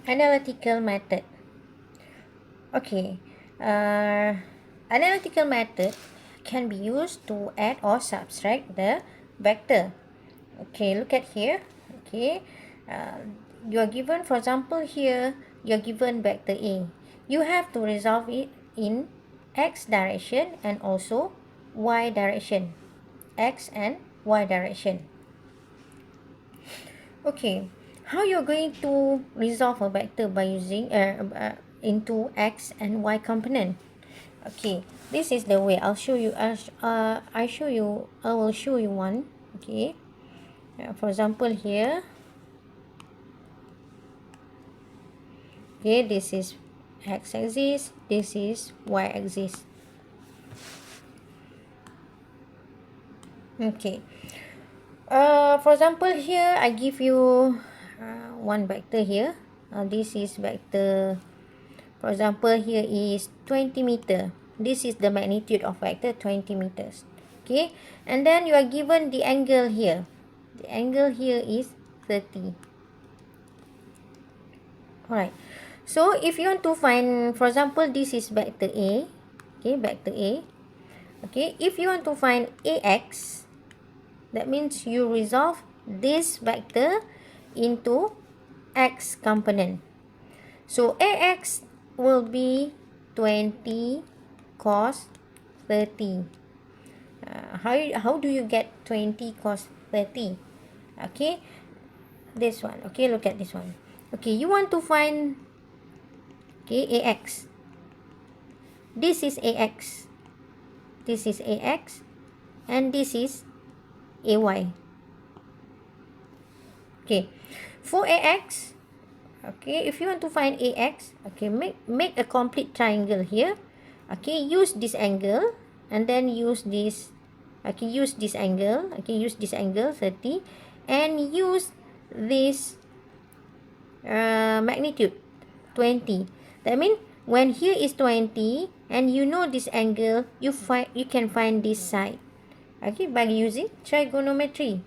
Analytical method. Okay, analytical method can be used to add or subtract the vector. Okay, look at here. Okay, you are given, for example, here you are given vector A. You have to resolve it in x direction and also y direction. X and y direction. Okay, how you're going to resolve a vector by using into x and y component? Okay, this is the way. I'll show you. I will show you one. Okay, for example here. Okay, this is x-axis. This is y-axis. Okay. For example here, I give you one vector here. This is vector. For example, here is 20 meter. This is the magnitude of vector 20 meters. Okay, and then you are given the angle here. The angle here is 30. Alright. So if you want to find, for example, this is vector A. Okay, vector A. Okay, if you want to find AX, that means you resolve this vector into X component. So AX will be 20 cos 30. How do you get 20 cos 30? Okay, this one. Okay, look at this one. Okay, you want to find, okay, AX. This is AX. This is AX. And this is AY. Okay, for AX, okay, if you want to find AX, okay, make a complete triangle here. Okay, use this angle and then use this. Okay, use this angle. Okay, use this angle 30 and use this magnitude 20. That means when here is 20 and you know this angle, you can find this side. Okay, by using trigonometry.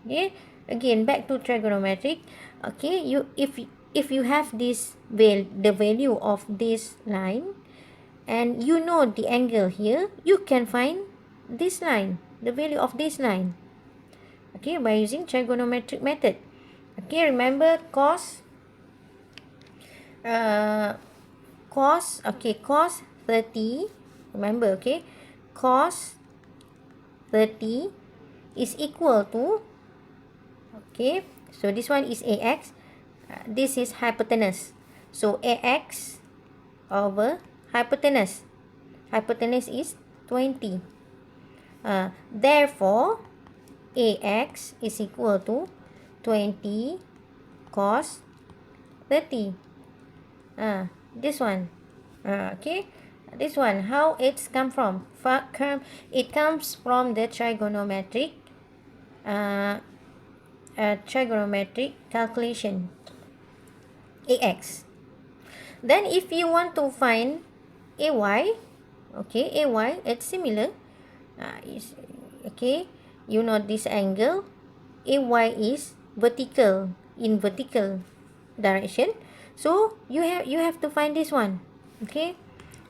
Okay, again back to trigonometric. Okay, if you have this the value of this line and you know the angle here, you can find this line, the value of this line. Okay, by using trigonometric method. Okay, remember cos cos 30. Remember, okay, cos 30 is equal to, okay, so this one is AX, this is hypotenuse, so AX over hypotenuse is 20. Therefore AX is equal to 20 cos 30. This one. Okay, this one, how it's come from? It comes from the trigonometric calculation, AX. Then if you want to find AY, okay, AY, it's similar. Okay, you know this angle, AY is vertical, in vertical direction. So you have to find this one. Okay,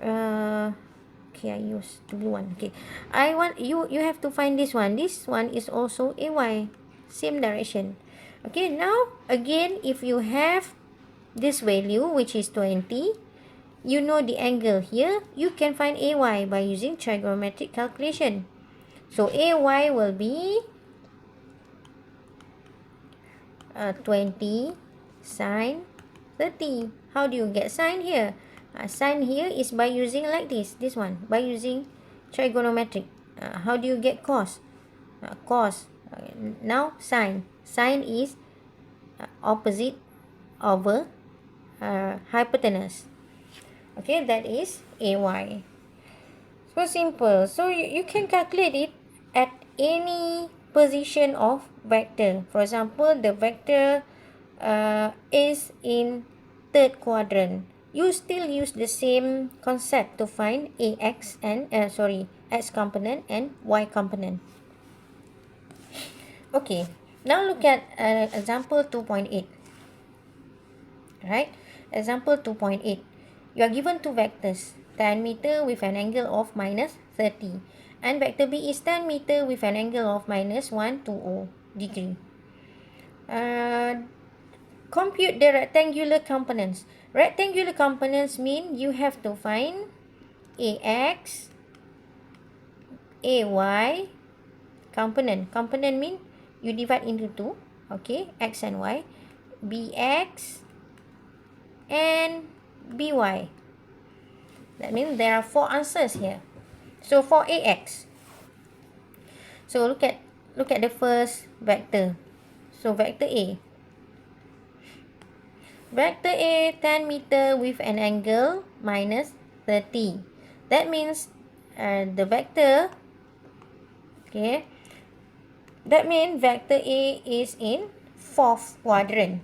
okay, I use the blue one. Okay, I want you have to find this one. This one is also AY, same direction. Okay, now again, if you have this value which is 20, you know the angle here, you can find AY by using trigonometric calculation. So AY will be 20 sine 30. How do you get sine here? Sine here is by using like this one, by using trigonometric. How do you get cos? Cos. Now sine is opposite over hypotenuse. Okay, that is AY. So simple. So you can calculate it at any position of vector. For example, the vector is in third quadrant. You still use the same concept to find AX and X component and Y component. Okay, now look at example 2.8. Right? Example 2.8. You are given two vectors, 10 meter with an angle of minus 30. And vector B is 10 meter with an angle of minus 120 degree. Compute the rectangular components. Rectangular components mean you have to find AX, AY, component. Component mean you divide into two, okay, X and Y, BX and BY. That means there are four answers here. So for AX, so look at the first vector. So vector A. Vector A, 10 meter with an angle minus 30. That means the vector, okay, that means vector A is in fourth quadrant.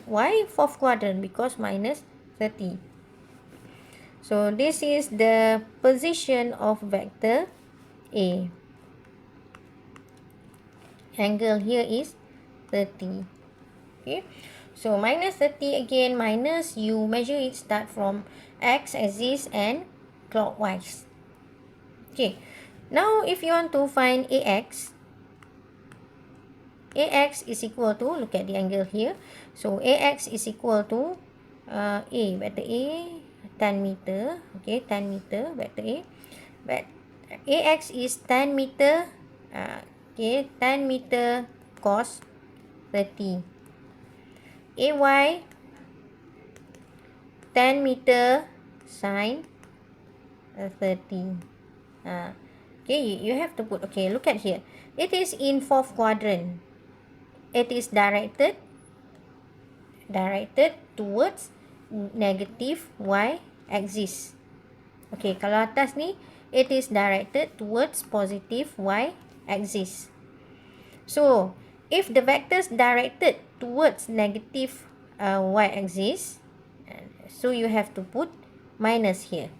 Why fourth quadrant? Because minus 30. So this is the position of vector A. Angle here is 30. Okay. So minus 30 again, minus you measure it start from X axis and clockwise. Okay. Now if you want to find AX, AX is equal to, look at the angle here. So AX is equal to A, vector A, 10 meter. Okay, 10 meter, vector A. But AX is 10 meter, okay, 10 meter cos 30. AY, 10 meter sine 30. Okay, you have to put, okay, look at here. It is in fourth quadrant. It is directed towards negative y axis. Okay, kalau atas ni, it is directed towards positive y axis. So, if the vectors directed towards negative y axis, so you have to put minus here.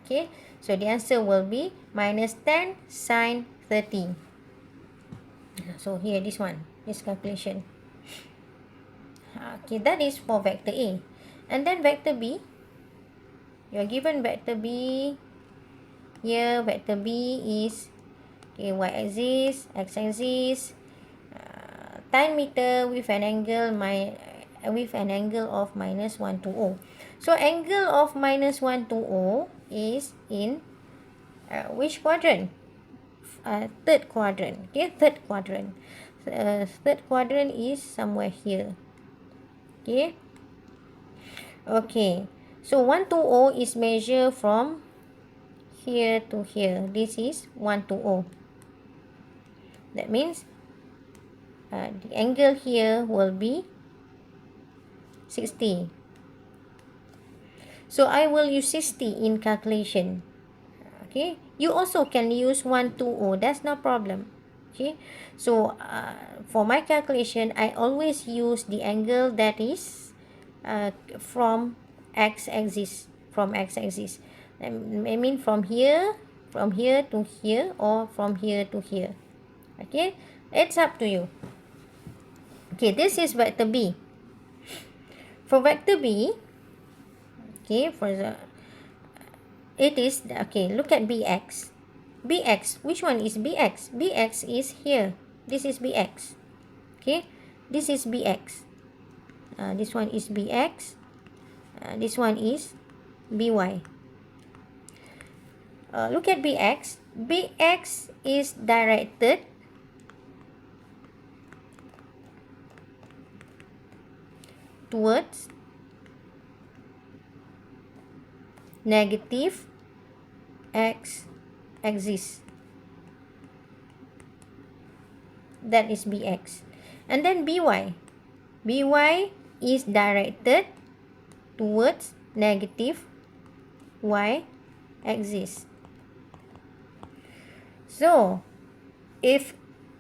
Okay, so the answer will be minus 10 sine 30. So here, this one, this calculation. Okay, that is for vector A. And then vector B, you are given vector B. Here, vector B is, okay, y-axis, x-axis, 10 meter with an angle of minus 120. So angle of minus 120 is in which quadrant? Third quadrant. Okay, third quadrant. Third quadrant is somewhere here. Okay. Okay. So 120 is measured from here to here. This is 120. That means the angle here will be 60. So I will use 60 in calculation. Okay. You also can use 120. That's no problem. Okay. So for my calculation, I always use the angle that is from x-axis. From x-axis. I mean from here to here, or from here to here. Okay. It's up to you. Okay. This is vector B. For vector B, okay, for the, it is, okay, look at BX. BX, which one is BX? BX is here. This is BX. Okay, this is BX. This one is BX. This one is BY. Look at BX. BX is directed towards negative x axis. That is BX. And then BY. BY is directed towards negative y axis. So, if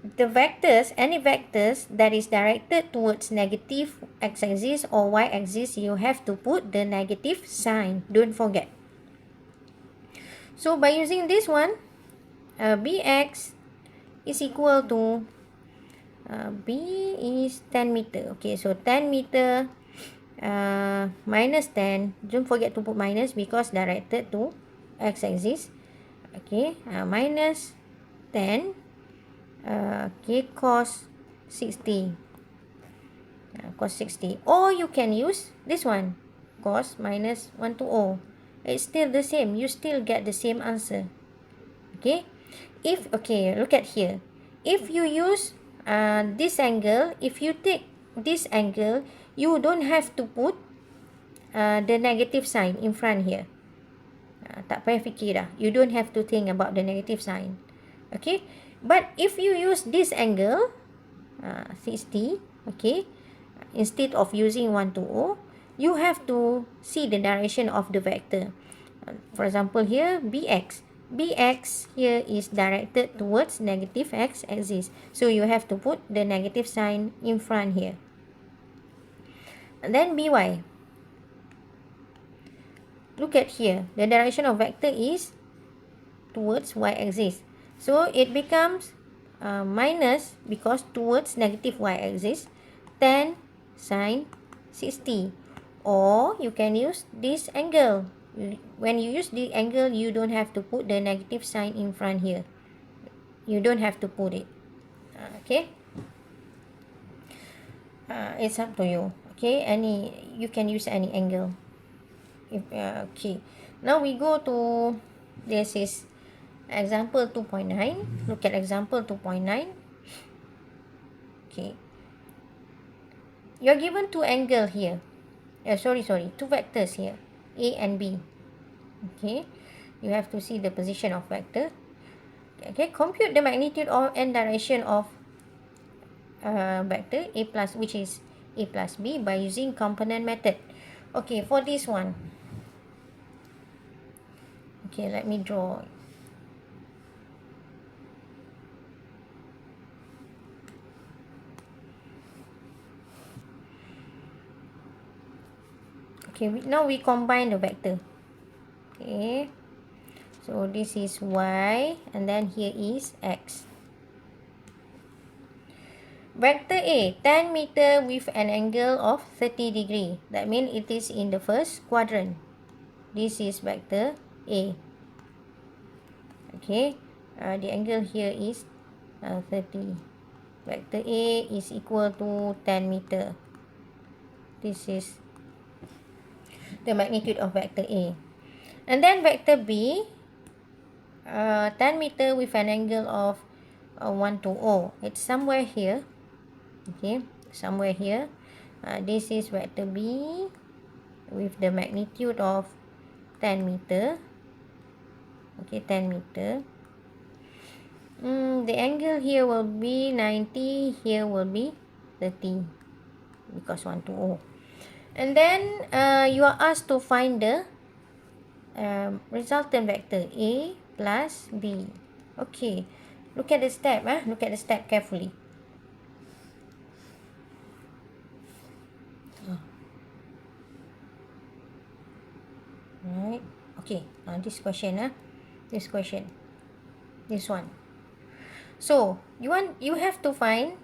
the vectors, any vectors that is directed towards negative x-axis or y-axis, you have to put the negative sign. Don't forget. So by using this one, Bx is equal to B is 10 meter. Okay, so 10 meter minus 10, don't forget to put minus because directed to x-axis. Okay, minus 10, okay, cos 60, cos 60, or you can use this one, cos minus 120. It's still the same, you still get the same answer. Okay, okay, look at here. If you use this angle, if you take this angle, you don't have to put the negative sign in front here. Tak payah fikir dah. You don't have to think about the negative sign. Okay. But if you use this angle, 60, okay, instead of using 120, you have to see the direction of the vector. For example, here, bx. Bx here is directed towards negative x-axis. So you have to put the negative sign in front here. And then by. Look at here. The direction of vector is towards y-axis. So it becomes minus because towards negative y-axis 10 sine 60. Or you can use this angle. When you use the angle, you don't have to put the negative sign in front here. You don't have to put it. Okay. It's up to you. Okay. You can use any angle. Okay, now we go to, this is example 2.9. Look at example 2.9. Okay, you're given two angles here. Two vectors here, A and B. Okay, you have to see the position of vector. Okay, compute the magnitude of and direction of vector A plus, which is A plus B, by using component method. Okay, for this one, okay, let me draw. Okay, now we combine the vector. Okay, so this is y, and then here is x. Vector A, 10 meter with an angle of 30 degree. That means it is in the first quadrant. This is vector A. Okay, the angle here is 30. Vector A is equal to 10 meter. This is the magnitude of vector A. And then vector B, 10 meter with an angle of 120. It's somewhere here. Okay, somewhere here. This is vector B with the magnitude of 10 meter. Okay, 10 meter. The angle here will be 90, here will be 30 because 120. And then you are asked to find the resultant vector A plus B. Okay, look at the step. Look at the step carefully. Right. Okay. This question. This question. This one. So you have to find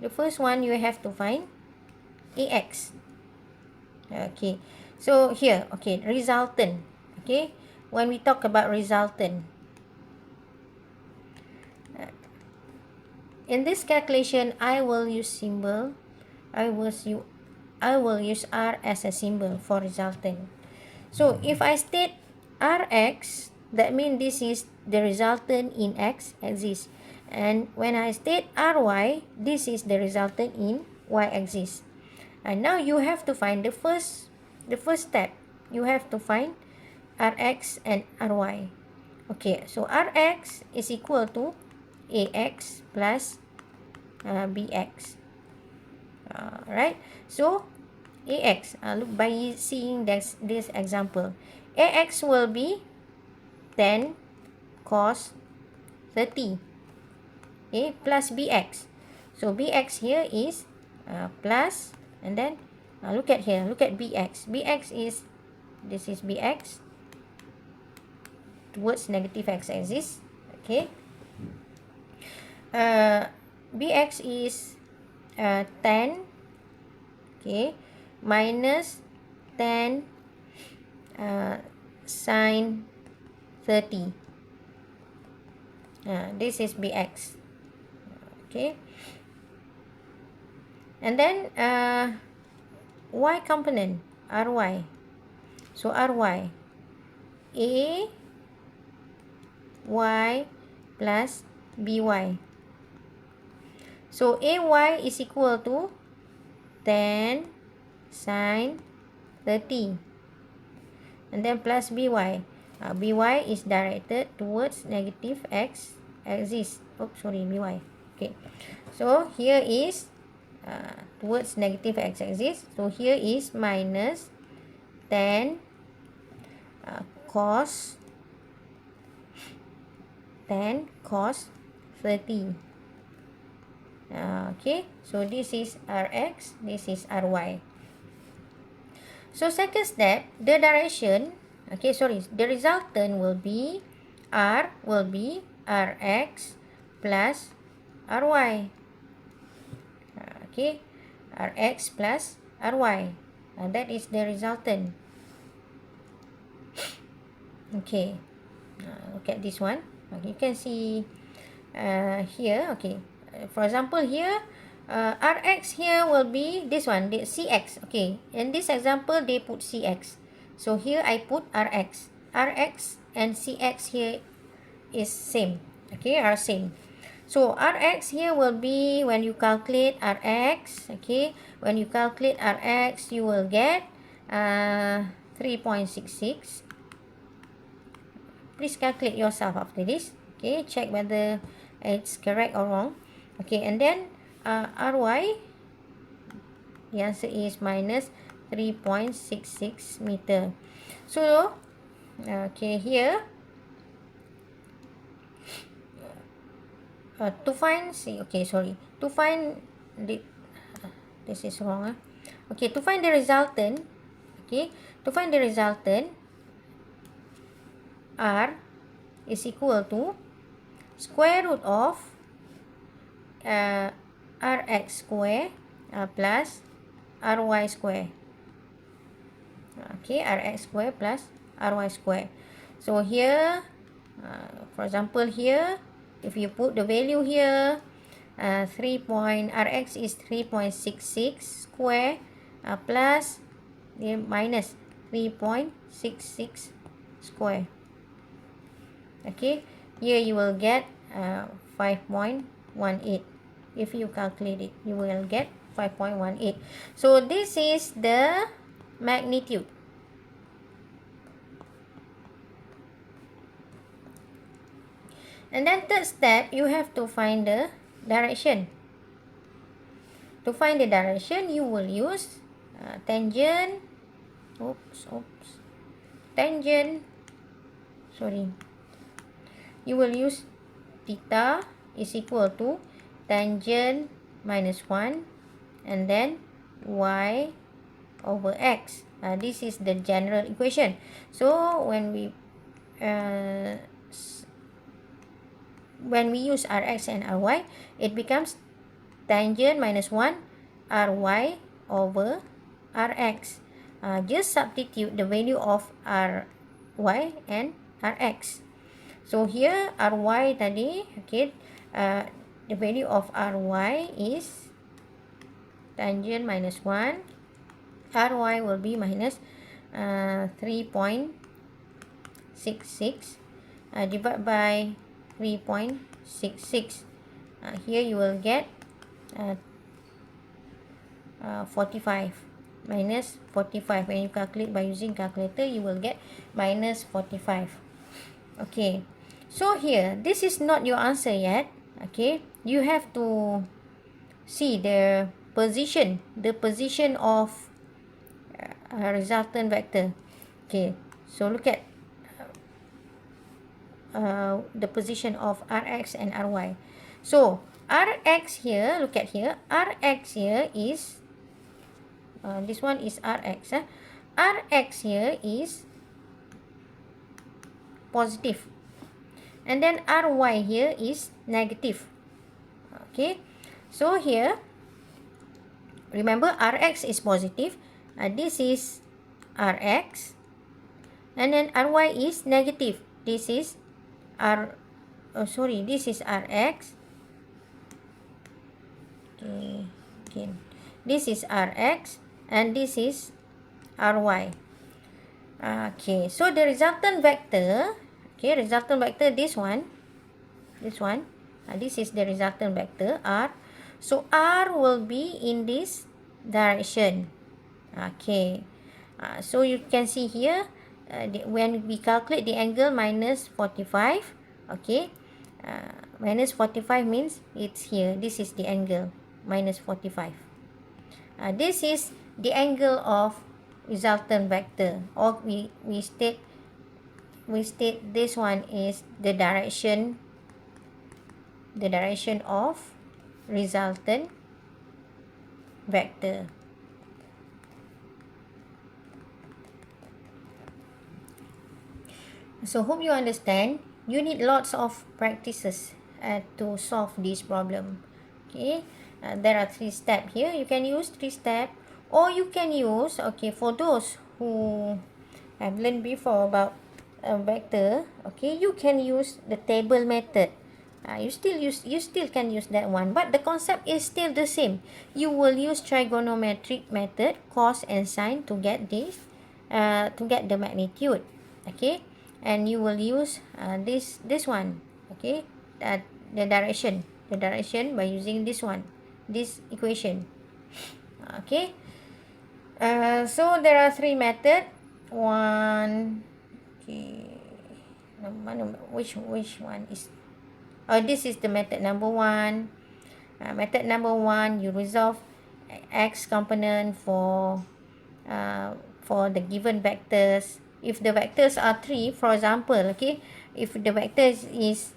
the first one. You have to find AX. Okay. So here, okay, resultant. Okay. When we talk about resultant, in this calculation, I will use symbol. I will use R as a symbol for resultant. So if I state Rx, that means this is the resultant in x-axis. And when I state Ry, this is the resultant in y-axis. And now you have to find the first step. You have to find Rx and Ry. Okay, so Rx is equal to Ax plus Bx. Right? So Ax, look, by seeing this example, Ax will be 10 cos 30, okay, plus Bx. So Bx here is plus, and then look at here, look at Bx. Bx is, this is Bx towards negative x-axis. Okay, Bx is 10. Okay, minus 10 sine 30. This is bx. Okay. And then y component, ry. So ry, a y plus by. So ay is equal to 10 sine 30. And then plus by. By is directed towards negative x axis. Oops, sorry, by. Okay. So here is towards negative x axis. So here is minus 10 cos 30. Okay, so this is rx, this is ry. So second step, the direction, okay, sorry, the resultant will be rx plus ry. Okay, rx plus ry. That is the resultant. Okay, look at this one. Okay, you can see here. Okay, for example here, rx here will be this one, the cx. Okay, in this example they put cx, so here I put rx. Rx and cx here is same. Okay, are same. So rx here will be, when you calculate rx, okay, when you calculate rx, you will get 3.66. Please calculate yourself after this. Okay, check whether it's correct or wrong. Okay, and then ry, the answer is minus 3.66 meter. So okay, here to find, to find the this is wrong. Okay, to find the resultant, okay, to find the resultant, r is equal to square root of rx square plus ry square. Okay, rx square plus ry square. So here, for example here, if you put the value here, rx is 3.66 square plus minus 3.66 square. Okay, here you will get 5.18. If you calculate it, you will get 5.18. So this is the magnitude. And then third step, you have to find the direction. To find the direction, you will use tangent. You will use theta is equal to tangent minus 1 and then y over x. This is the general equation. So when we use rx and ry, it becomes tangent minus 1 ry over rx. Just substitute the value of ry and rx. So here ry tadi, okay, the value of ry is tangent minus 1, ry will be minus 3.66 divided by 3.66. Here you will get 45 minus 45. When you calculate by using calculator, you will get minus 45. Okay, so here this is not your answer yet. Okay, you have to see the position of resultant vector. Okay, so look at the position of rx and ry. So rx here, look at here, rx here is this one is rx. Rx here is positive, and then ry here is negative. Okay, so here remember rx is positive, This is Rx, and then Ry is negative. This is this is Rx. Okay. This is Rx and this is Ry. Okay, so the resultant vector, this one, this is the resultant vector R. So R will be in this direction. Okay, so you can see here, when we calculate the angle minus 45, okay, minus 45 means it's here. This is the angle minus 45. This is the angle of resultant vector, or we state this one is the direction of resultant vector. So hope you understand. You need lots of practices to solve this problem. Okay, there are 3 steps here. You can use 3 steps, or you can use, okay, for those who have learned before about vector, okay, you can use the table method. You still can use that one, but the concept is still the same. You will use trigonometric method, cos and sine, to get this, to get the magnitude. Okay, and you will use this one. Okay, the direction by using this one, this equation. Okay, so there are 3 methods. One, okay, which one is, this is the method number 1. Method number 1, you resolve x component for the given vectors. If the vectors are 3, for example, okay, if the vectors is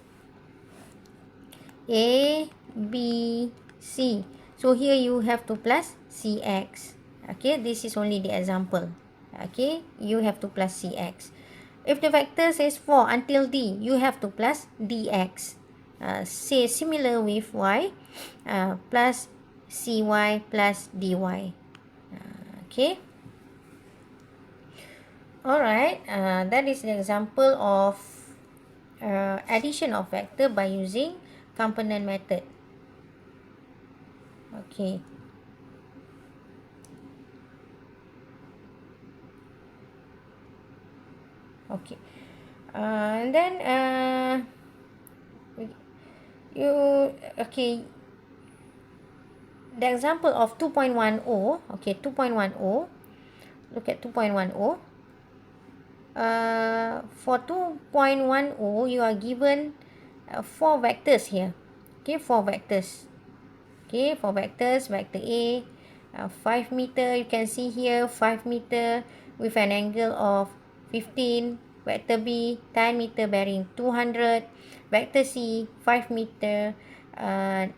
A, B, C, so here you have to plus Cx. Okay, this is only the example. Okay, you have to plus Cx. If the vector says 4 until D, you have to plus Dx. Say similar with y, plus Cy plus dy. Okay. Alright, that is the example of addition of vector by using component method. Okay. Okay. And then the example of 2.10, okay, 2.10, look at 2.10. For 2.10, you are given 4 vectors here. Okay, 4 vectors. Okay, 4 vectors. Vector A, 5 meter. You can see here 5 meter with an angle of 15. Vector B, 10 meter bearing 200. Vector C, 5 meter, 20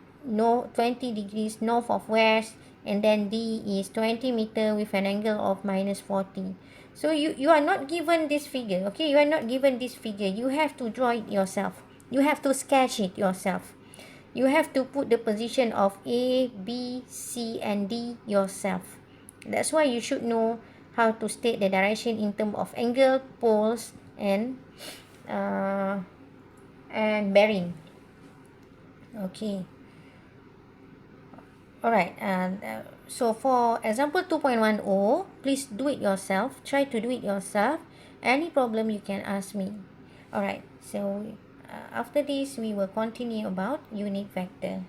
degrees north of west. And then D is 20 meter with an angle of minus 40. So you are not given this figure. Okay, you are not given this figure. You have to draw it yourself. You have to sketch it yourself. You have to put the position of A, B, C, and D yourself. That's why you should know how to state the direction in terms of angle, poles, and bearing. Okay. Alright. So for example 2.10, please do it yourself. Try to do it yourself. Any problem you can ask me. Alright. So after this we will continue about unit vector.